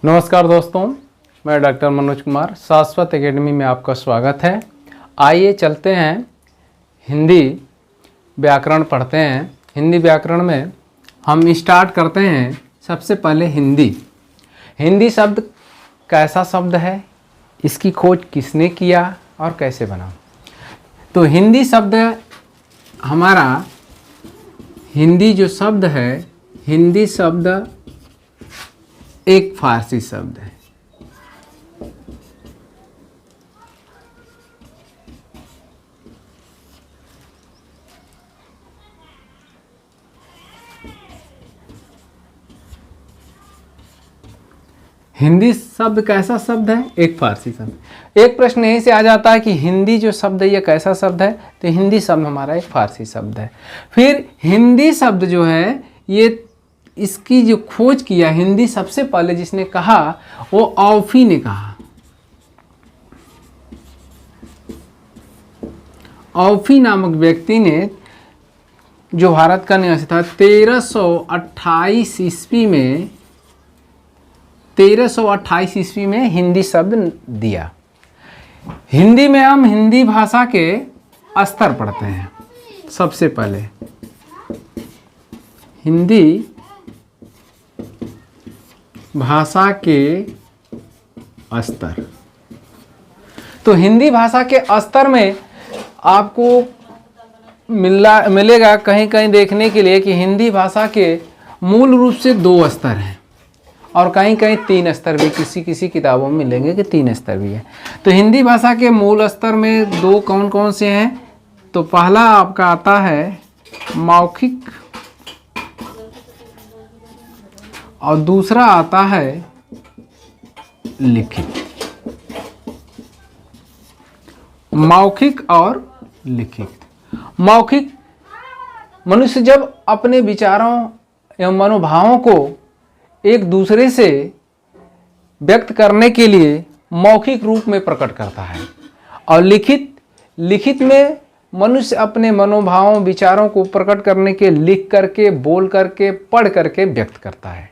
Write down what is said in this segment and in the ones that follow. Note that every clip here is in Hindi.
नमस्कार दोस्तों, मैं डॉक्टर मनोज कुमार, शाश्वत एकेडमी में आपका स्वागत है। आइए चलते हैं, हिंदी व्याकरण पढ़ते हैं। हिंदी व्याकरण में हम स्टार्ट करते हैं। सबसे पहले हिंदी शब्द कैसा शब्द है, इसकी खोज किसने किया और कैसे बना। तो हिंदी शब्द हमारा, हिंदी जो शब्द है, हिंदी शब्द एक फारसी शब्द है। हिंदी शब्द कैसा शब्द है? एक फारसी शब्द। एक प्रश्न यहीं से आ जाता है कि हिंदी जो शब्द है ये कैसा शब्द है? तो हिंदी शब्द हमारा एक फारसी शब्द है। फिर हिंदी शब्द जो है, ये इसकी जो खोज किया हिंदी सबसे पहले जिसने कहा वो औफी ने कहा। औफी नामक व्यक्ति ने, जो भारत का निवासी था, 1328 ईस्वी में हिंदी शब्द दिया। हिंदी में हम हिंदी भाषा के स्तर पढ़ते हैं। सबसे पहले हिंदी भाषा के स्तर। तो हिंदी भाषा के स्तर में आपको मिलेगा कहीं कहीं देखने के लिए कि हिंदी भाषा के मूल रूप से 2 स्तर हैं और कहीं कहीं 3 स्तर भी, किसी किताबों में मिलेंगे कि 3 स्तर भी है। तो हिंदी भाषा के मूल स्तर में 2 कौन कौन से हैं? तो पहला आपका आता है मौखिक और दूसरा आता है लिखित। मौखिक और लिखित। मौखिक, मनुष्य जब अपने विचारों एवं मनोभावों को एक दूसरे से व्यक्त करने के लिए मौखिक रूप में प्रकट करता है। और लिखित में मनुष्य अपने मनोभावों विचारों को प्रकट करने के लिख करके, बोल करके, पढ़ करके व्यक्त करता है।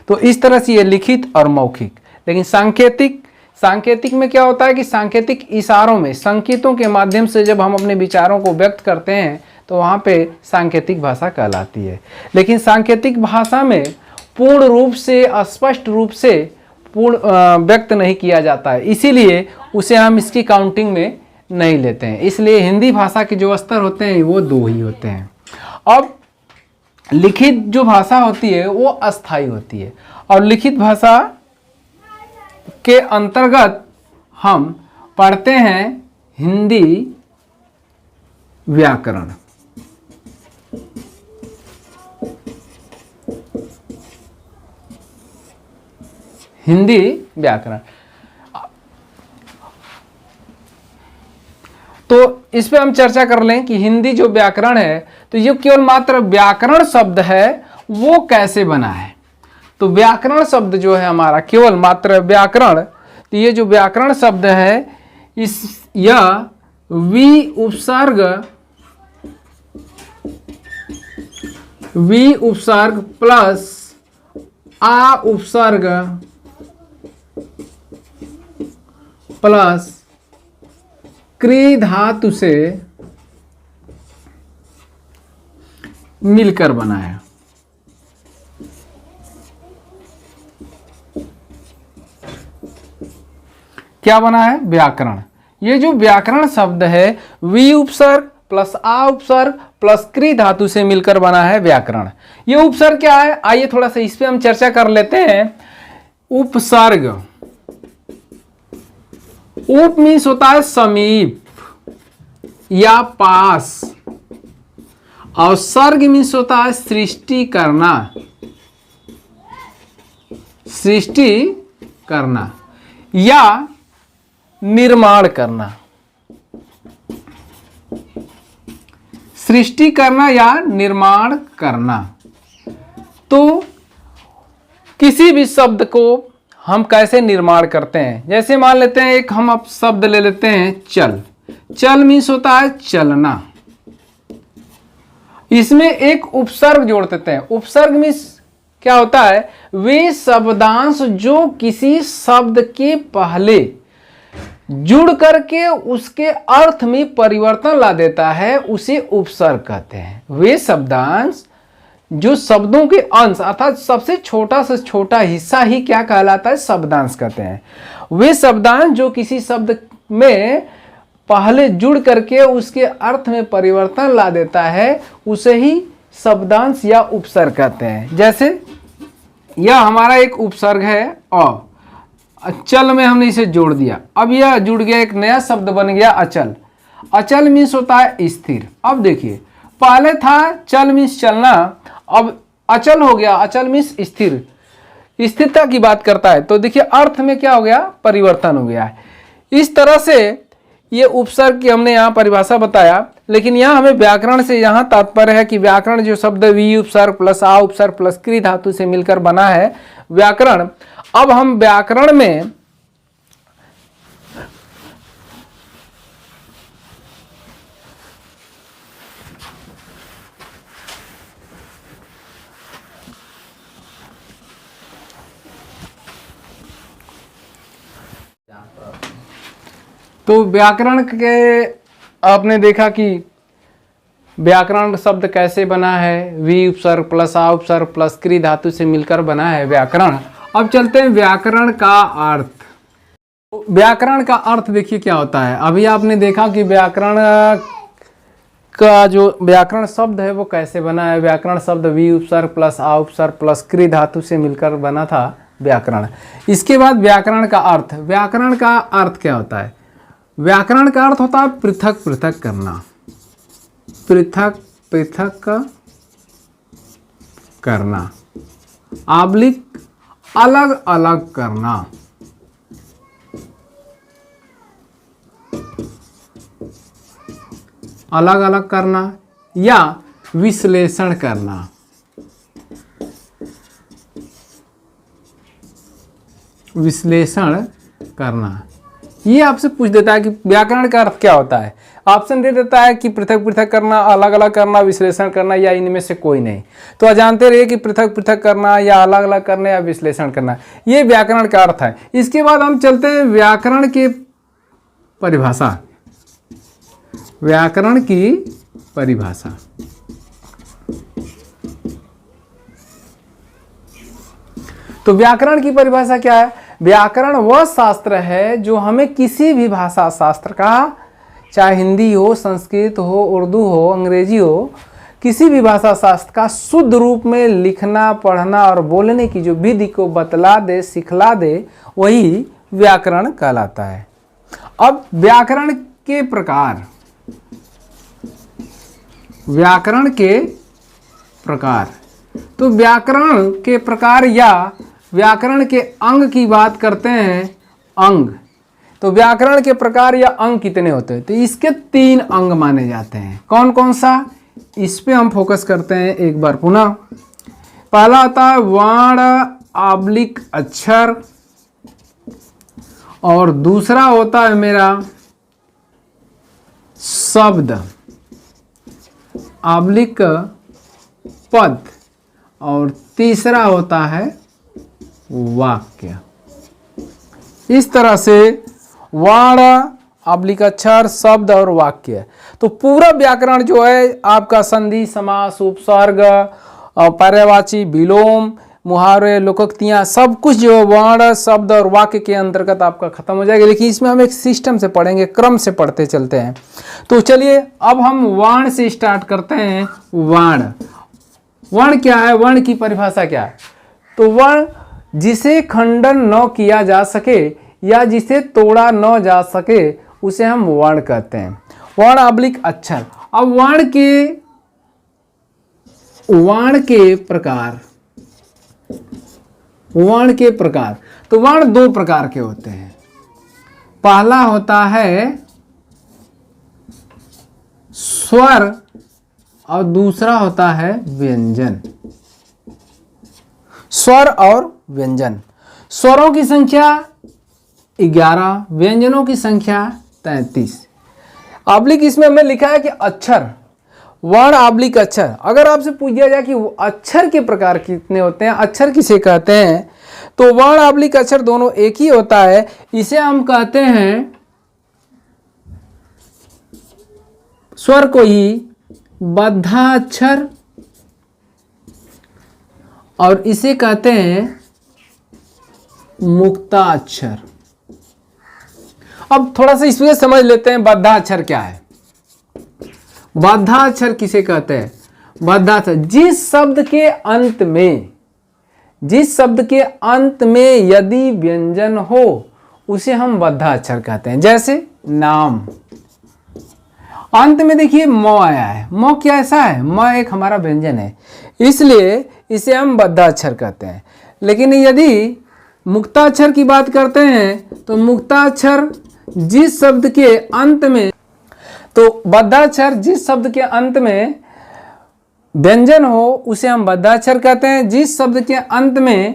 तो इस तरह से ये लिखित और मौखिक। लेकिन सांकेतिक में क्या होता है कि सांकेतिक इशारों में, संकेतों के माध्यम से जब हम अपने विचारों को व्यक्त करते हैं तो वहाँ पे सांकेतिक भाषा कहलाती है। लेकिन सांकेतिक भाषा में पूर्ण रूप से, स्पष्ट रूप से व्यक्त नहीं किया जाता है, इसीलिए उसे हम इसकी काउंटिंग में नहीं लेते हैं। इसलिए हिंदी भाषा के जो स्तर होते हैं वो 2 ही होते हैं। अब लिखित जो भाषा होती है वो अस्थाई होती है, और लिखित भाषा के अंतर्गत हम पढ़ते हैं हिंदी व्याकरण। हिंदी व्याकरण, तो इस पे हम चर्चा कर लें कि हिंदी जो व्याकरण है, तो ये केवल मात्र व्याकरण शब्द है, वो कैसे बना है। तो व्याकरण शब्द जो है हमारा केवल मात्र व्याकरण, तो ये जो व्याकरण शब्द है, यह वी उपसर्ग प्लस आ उपसर्ग प्लस क्री धातु से मिलकर बना है। क्या बना है? व्याकरण। ये जो व्याकरण शब्द है, वी उपसर्ग प्लस आ उपसर्ग प्लस क्री धातु से मिलकर बना है व्याकरण। ये उपसर्ग क्या है? आइए थोड़ा सा इस पे हम चर्चा कर लेते हैं। उपसर्ग, उप मीन्स होता है समीप या पास, और सर्ग मीन्स होता है सृष्टि करना या निर्माण करना। सृष्टि करना या निर्माण करना। तो किसी भी शब्द को हम कैसे निर्माण करते हैं? जैसे मान लेते हैं, एक हम अब शब्द ले लेते हैं चल मीन्स होता है चलना। इसमें एक उपसर्ग जोड़ देते हैं। उपसर्ग मीन्स क्या होता है, वे शब्दांश जो किसी शब्द के पहले जुड़ करके उसके अर्थ में परिवर्तन ला देता है उसे उपसर्ग कहते हैं। वे शब्दांश जो शब्दों के अंश अर्थात सबसे छोटा से छोटा हिस्सा ही क्या कहलाता है, शब्दांश कहते हैं। वे शब्दांश जो किसी शब्द में पहले जुड़ करके उसके अर्थ में परिवर्तन ला देता है उसे ही शब्दांश या उपसर्ग कहते हैं। जैसे यह हमारा एक उपसर्ग है अचल में हमने इसे जोड़ दिया, अब यह जुड़ गया, एक नया शब्द बन गया अचल। अचल मीन्स होता है स्थिर। अब देखिए पहले था चल मीन्स चलना, अब अचल हो गया, अचल मीन्स स्थिर, स्थिरता की बात करता है। तो देखिए अर्थ में क्या हो गया, परिवर्तन हो गया है। इस तरह से ये उपसर्ग की हमने यहाँ परिभाषा बताया, लेकिन यहाँ हमें व्याकरण से यहाँ तात्पर्य है कि व्याकरण जो शब्द वी उपसर्ग प्लस आ उपसर्ग प्लस क्री धातु से मिलकर बना है व्याकरण। अब हम व्याकरण में तो व्याकरण के आपने देखा कि व्याकरण शब्द कैसे बना है, वी उपसर्ग प्लस आ उपसर्ग प्लस क्री धातु से मिलकर बना है व्याकरण। अब चलते हैं व्याकरण का अर्थ। व्याकरण का अर्थ देखिए क्या होता है। अभी आपने देखा कि व्याकरण का जो व्याकरण शब्द है वो कैसे बना है। व्याकरण शब्द वी उपसर्ग प्लस आ उपसर्ग प्लस क्री धातु से मिलकर बना था व्याकरण। इसके बाद व्याकरण का अर्थ। व्याकरण का अर्थ क्या होता है, व्याकरण का अर्थ होता है पृथक पृथक करना, पृथक पृथक करना, आबलिक अलग अलग करना, अलग अलग करना या विश्लेषण करना। विश्लेषण करना ये आपसे पूछ देता है कि व्याकरण का अर्थ क्या होता है। ऑप्शन दे देता है कि पृथक पृथक करना, अलग अलग करना, विश्लेषण करना या इनमें से कोई नहीं। तो जानते रहिए कि पृथक पृथक करना या अलग अलग करना या विश्लेषण करना ये व्याकरण का अर्थ है। इसके बाद हम चलते हैं व्याकरण की परिभाषा। व्याकरण की परिभाषा तो व्याकरण की परिभाषा क्या है, व्याकरण वह शास्त्र है जो हमें किसी भी भाषा शास्त्र का, चाहे हिंदी हो, संस्कृत हो, उर्दू हो, अंग्रेजी हो, किसी भी भाषा शास्त्र का शुद्ध रूप में लिखना, पढ़ना और बोलने की जो विधि को बतला दे, सिखला दे, वही व्याकरण कहलाता है। अब व्याकरण के प्रकार, व्याकरण के प्रकार तो व्याकरण के प्रकार या व्याकरण के अंग की बात करते हैं। अंग तो व्याकरण के प्रकार या अंग कितने होते हैं, तो इसके 3 अंग माने जाते हैं। कौन कौन सा, इस पे हम फोकस करते हैं एक बार पुनः। पहला होता है वर्ण आबलिक अक्षर और दूसरा होता है मेरा शब्द आबलिक पद और तीसरा होता है वाक्य। इस तरह से वर्ण आबलिक अक्षर, शब्द और वाक्य। तो पूरा व्याकरण जो है आपका संधि, समास, उपसर्ग, पर्यायवाची, विलोम, मुहावरे, लोकोक्तियां, सब कुछ जो वर्ण, शब्द और वाक्य के अंतर्गत आपका खत्म हो जाएगा। लेकिन इसमें हम एक सिस्टम से पढ़ेंगे, क्रम से पढ़ते चलते हैं। तो चलिए अब हम वर्ण से स्टार्ट करते हैं। वर्ण, वर्ण क्या है, वर्ण की परिभाषा क्या है, तो वर्ण जिसे खंडन न किया जा सके या जिसे तोड़ा न जा सके उसे हम वर्ण कहते हैं। वर्ण आबलिक अक्षर। अब वर्ण के प्रकार, वर्ण के प्रकार तो वर्ण 2 प्रकार के होते हैं। पहला होता है स्वर और दूसरा होता है व्यंजन। स्वर और व्यंजन, स्वरों की संख्या 11, व्यंजनों की संख्या 33। आबलिक इसमें हमने लिखा है कि अक्षर, वर्ण आबलिक अक्षर। अगर आपसे पूछ दिया जाए कि अक्षर के प्रकार कितने होते हैं, अक्षर किसे कहते हैं, तो वर्ण आबलिक अक्षर दोनों एक ही होता है। इसे हम कहते हैं, स्वर को ही बद्धाक्षर और इसे कहते हैं मुक्ताक्षर। अब थोड़ा सा इसमें समझ लेते हैं बद्धाक्षर क्या है। बद्धाक्षर किसे कहते हैं? बद्धाक्षर जिस शब्द के अंत में यदि व्यंजन हो उसे हम बद्धाक्षर कहते हैं। जैसे नाम, अंत में देखिए म आया है, म क्या ऐसा है? म एक हमारा व्यंजन है, इसलिए इसे हम बद्धाक्षर कहते हैं। लेकिन यदि मुक्ताक्षर की बात करते हैं तो मुक्ताक्षर जिस शब्द के अंत में, तो बद्धाक्षर जिस शब्द के अंत में व्यंजन हो उसे हम बद्धाक्षर कहते हैं। जिस शब्द के अंत में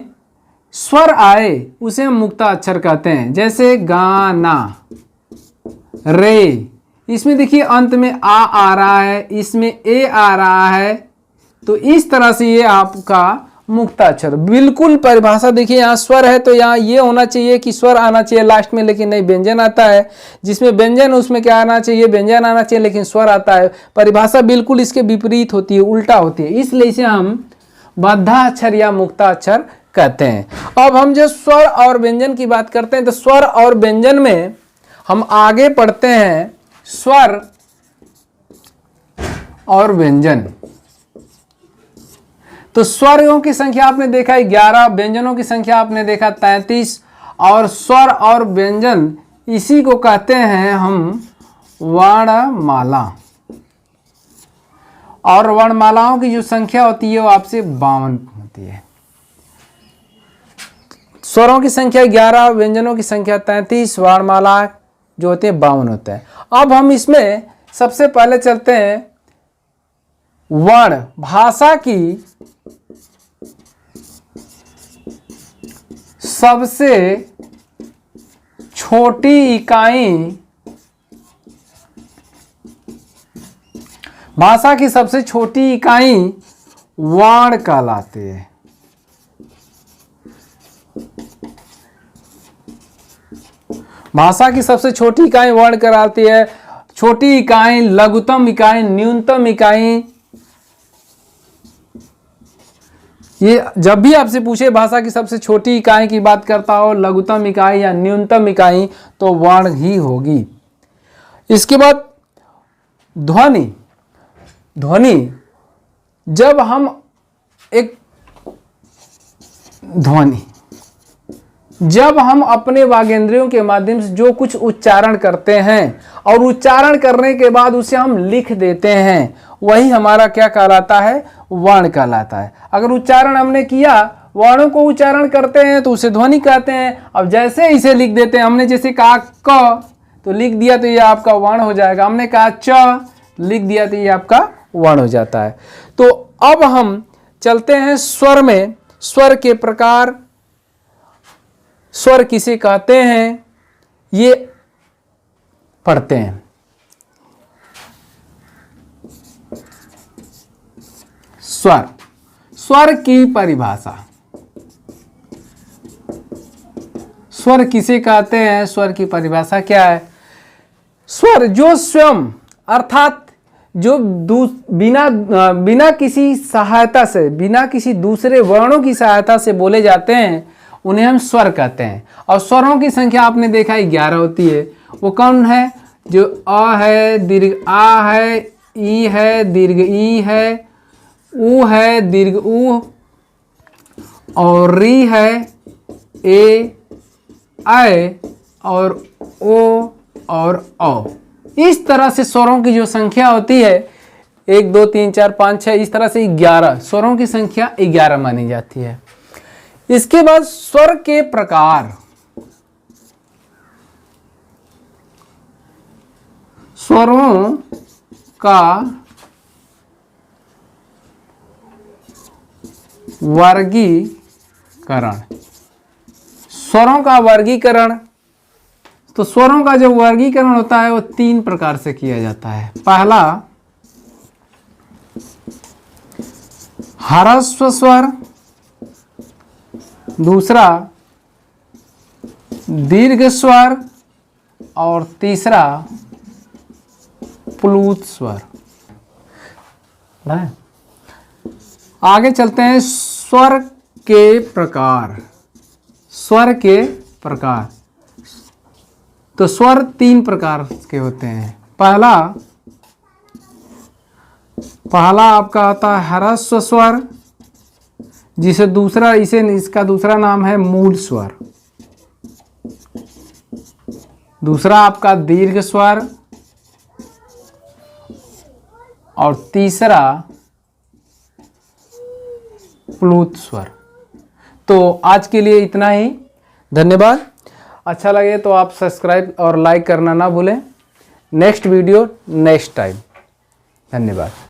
स्वर आए उसे हम मुक्ताक्षर कहते हैं। जैसे गाना, रे, इसमें देखिए अंत में आ रहा है, इसमें ए आ रहा है, तो इस तरह से ये आपका मुक्ताक्षर। बिल्कुल परिभाषा देखिए, यहाँ स्वर है तो यहाँ ये होना चाहिए कि स्वर आना चाहिए लास्ट में, लेकिन नहीं, व्यंजन आता है। जिसमें व्यंजन उसमें क्या आना चाहिए? व्यंजन आना चाहिए, लेकिन स्वर आता है। परिभाषा बिल्कुल इसके विपरीत होती है, उल्टा होती है, इसलिए इसे हम बद्धाक्षर या मुक्ताक्षर कहते हैं। अब हम जो स्वर और व्यंजन की बात करते हैं तो स्वर और व्यंजन में हम आगे पढ़ते हैं स्वर और व्यंजन। तो स्वरों की संख्या आपने देखा 11, व्यंजनों की संख्या आपने देखा 33, और स्वर और व्यंजन इसी को कहते हैं हम वर्णमाला। और वर्णमालाओं की जो संख्या होती है वो आपसे 52 होती है। स्वरों की संख्या 11, व्यंजनों की संख्या 33, वर्णमाला जो होती है 52 होते हैं। अब हम इसमें सबसे पहले चलते हैं वर्ण। भाषा की सबसे छोटी इकाई, भाषा की सबसे छोटी इकाई वर्ण कहलाती है। भाषा की सबसे छोटी इकाई वर्ण कहलाती है। छोटी इकाई, लघुतम इकाई, न्यूनतम इकाई, ये जब भी आपसे पूछे भाषा की सबसे छोटी इकाई की बात करता हो, लघुतम इकाई या न्यूनतम इकाई, तो वर्ण ही होगी। इसके बाद ध्वनि। ध्वनि जब हम एक ध्वनि जब हम अपने वागेंद्रियों के माध्यम से जो कुछ उच्चारण करते हैं और उच्चारण करने के बाद उसे हम लिख देते हैं, वही हमारा क्या कहलाता है? वर्ण कहलाता है। अगर उच्चारण हमने किया, वर्णों को उच्चारण करते हैं तो उसे ध्वनि कहते हैं। अब जैसे इसे लिख देते हैं, हमने जैसे कहा क तो लिख दिया तो ये आपका वर्ण हो जाएगा, हमने कहा च लिख दिया तो ये आपका वर्ण हो जाता है। तो अब हम चलते हैं स्वर में। स्वर के प्रकार, स्वर किसे कहते हैं, ये पढ़ते हैं। स्वर, स्वर की परिभाषा। स्वर किसे कहते हैं, स्वर की परिभाषा क्या है? स्वर जो स्वयं अर्थात जो बिना किसी सहायता से, बिना किसी दूसरे वर्णों की सहायता से बोले जाते हैं, उन्हें हम स्वर कहते हैं। और स्वरों की संख्या आपने देखा है 11 होती है। वो कौन है? जो अ है, दीर्घ आ है, ई है, दीर्घ ई है, ऊ है, दीर्घ ऊ, और री है, ए, आय, और ओ और औ। इस तरह से स्वरों की जो संख्या होती है 1 2 3 4 5 6, इस तरह से 11 स्वरों की संख्या 11 मानी जाती है। इसके बाद स्वर के प्रकार। स्वरों का वर्गीकरण। स्वरों का वर्गीकरण, तो स्वरों का जो वर्गीकरण होता है वो 3 प्रकार से किया जाता है। पहला ह्रस्व स्वर, दूसरा दीर्घ स्वर और तीसरा प्लूत स्वर। आगे चलते हैं स्वर के प्रकार। स्वर के प्रकार, तो स्वर 3 प्रकार के होते हैं। पहला आपका आता है ह्रस्व स्वर, इसका दूसरा नाम है मूल स्वर। दूसरा आपका दीर्घ स्वर और तीसरा प्लूत स्वर। तो आज के लिए इतना ही, धन्यवाद। अच्छा लगे तो आप सब्सक्राइब और लाइक करना ना भूलें। Next video next time. धन्यवाद।